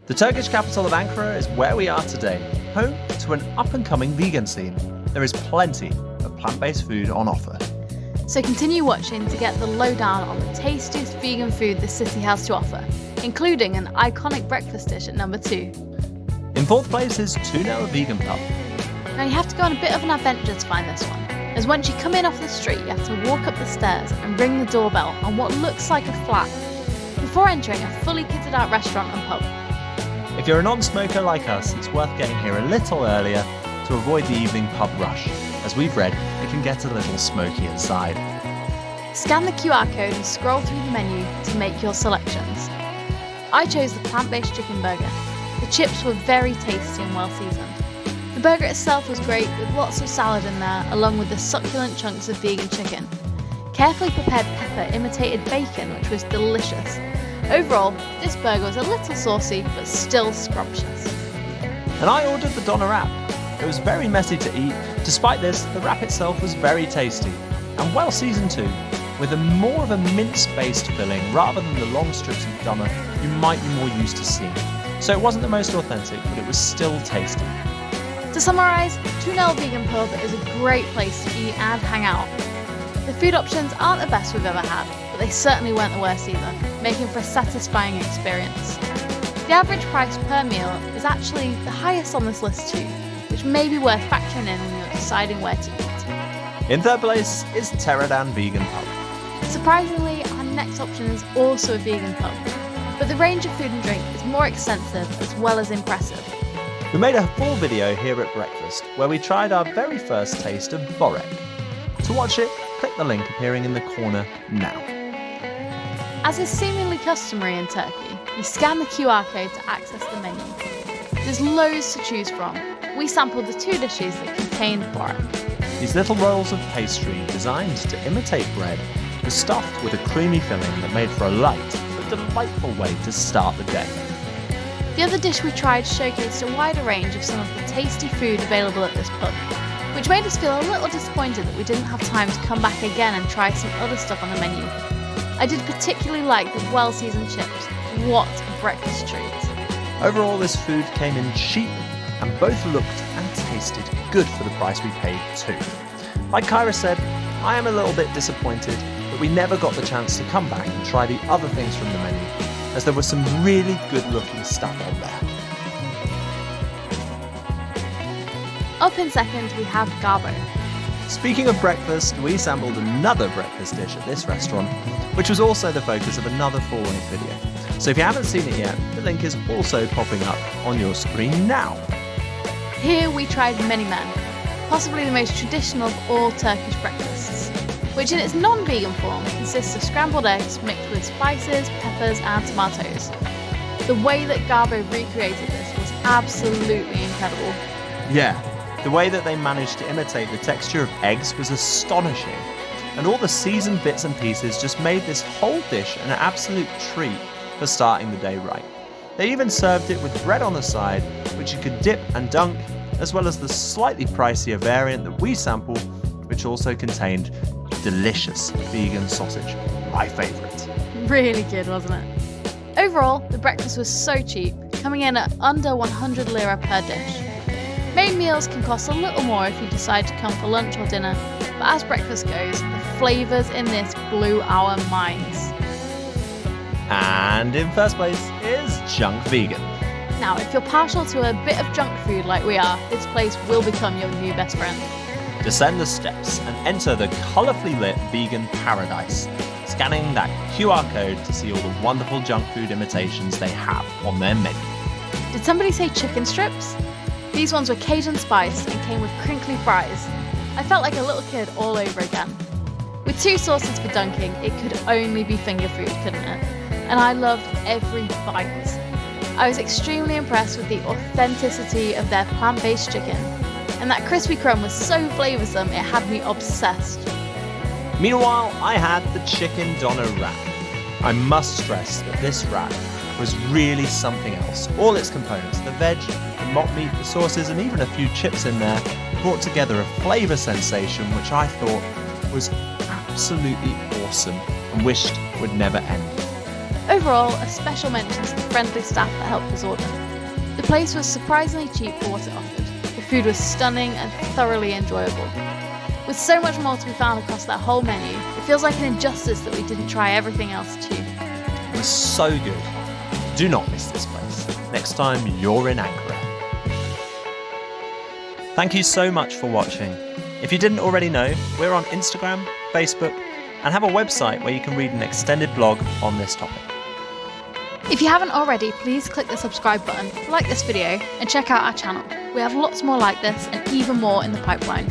The Turkish capital of Ankara is where we are today, home to an up-and-coming vegan scene. There is plenty of plant-based food on offer. So continue watching to get the lowdown on the tastiest vegan food the city has to offer, including an iconic breakfast dish at number 2. In fourth place is Tünel Vegan Pub. Now you have to go on a bit of an adventure to find this one, as once you come in off the street you have to walk up the stairs and ring the doorbell on what looks like a flat, before entering a fully kitted out restaurant and pub. If you're a non-smoker like us, it's worth getting here a little earlier to avoid the evening pub rush. As we've read, it can get a little smoky inside. Scan the QR code and scroll through the menu to make your selections. I chose the plant-based chicken burger. The chips were very tasty and well seasoned. The burger itself was great, with lots of salad in there, along with the succulent chunks of vegan chicken. Carefully prepared pepper imitated bacon, which was delicious. Overall, this burger was a little saucy, but still scrumptious. And I ordered the doner wrap. It was very messy to eat. Despite this, the wrap itself was very tasty, and well seasoned too, with more of a mince-based filling rather than the long strips of doner you might be more used to seeing. So it wasn't the most authentic, but it was still tasty. To summarise, Tünel Vegan Pub is a great place to eat and hang out. The food options aren't the best we've ever had, but they certainly weren't the worst either, making for a satisfying experience. The average price per meal is actually the highest on this list too, which may be worth factoring in when you're deciding where to eat. In third place is Terradan Vegan Pub. Surprisingly, our next option is also a vegan pub, but the range of food and drink is more extensive as well as impressive. We made a full video here at breakfast where we tried our very first taste of borek. To watch it, click the link appearing in the corner now. As is seemingly customary in Turkey, you scan the QR code to access the menu. There's loads to choose from. We sampled the 2 dishes that contained borek. These little rolls of pastry designed to imitate bread were stuffed with a creamy filling that made for a light but delightful way to start the day. The other dish we tried showcased a wider range of some of the tasty food available at this pub, which made us feel a little disappointed that we didn't have time to come back again and try some other stuff on the menu. I did particularly like the well-seasoned chips. What a breakfast treat. Overall, this food came in cheap and both looked and tasted good for the price we paid too. Like Kyra said, I am a little bit disappointed that we never got the chance to come back and try the other things from the menu, as there was some really good looking stuff on there. Up in second we have Gabo. Speaking of breakfast, we sampled another breakfast dish at this restaurant, which was also the focus of another full-length video. So if you haven't seen it yet, the link is also popping up on your screen now. Here we tried Many Men, possibly the most traditional of all Turkish breakfasts, which in its non-vegan form consists of scrambled eggs mixed with spices, peppers and tomatoes. The way that Gabo recreated this was absolutely incredible. Yeah, the way that they managed to imitate the texture of eggs was astonishing, and all the seasoned bits and pieces just made this whole dish an absolute treat for starting the day right. They even served it with bread on the side, which you could dip and dunk, as well as the slightly pricier variant that we sampled, which also contained delicious vegan sausage, my favourite. Really good, wasn't it? Overall, the breakfast was so cheap, coming in at under 100 lira per dish. Main meals can cost a little more if you decide to come for lunch or dinner, but as breakfast goes, the flavours in this blew our minds. And in first place is Junk Vegan. Now, if you're partial to a bit of junk food like we are, this place will become your new best friend. Descend the steps and enter the colourfully lit vegan paradise, scanning that QR code to see all the wonderful junk food imitations they have on their menu. Did somebody say chicken strips? These ones were Cajun spiced and came with crinkly fries. I felt like a little kid all over again. With 2 sauces for dunking, it could only be finger food, couldn't it? And I loved every bite. I was extremely impressed with the authenticity of their plant-based chicken, and that crispy crumb was so flavoursome it had me obsessed. Meanwhile, I had the chicken doner wrap. I must stress that this wrap was really something else. All its components, the veg, the mock meat, the sauces, and even a few chips in there, brought together a flavour sensation which I thought was absolutely awesome and wished would never end. Overall, a special mention to the friendly staff that helped us order. The place was surprisingly cheap for what it offered. The food was stunning and thoroughly enjoyable. With so much more to be found across that whole menu, it feels like an injustice that we didn't try everything else too. It was so good. Do not miss this place next time you're in Ankara. Thank you so much for watching. If you didn't already know, we're on Instagram, Facebook, and have a website where you can read an extended blog on this topic. If you haven't already, please click the subscribe button, like this video, and check out our channel. We have lots more like this and even more in the pipeline.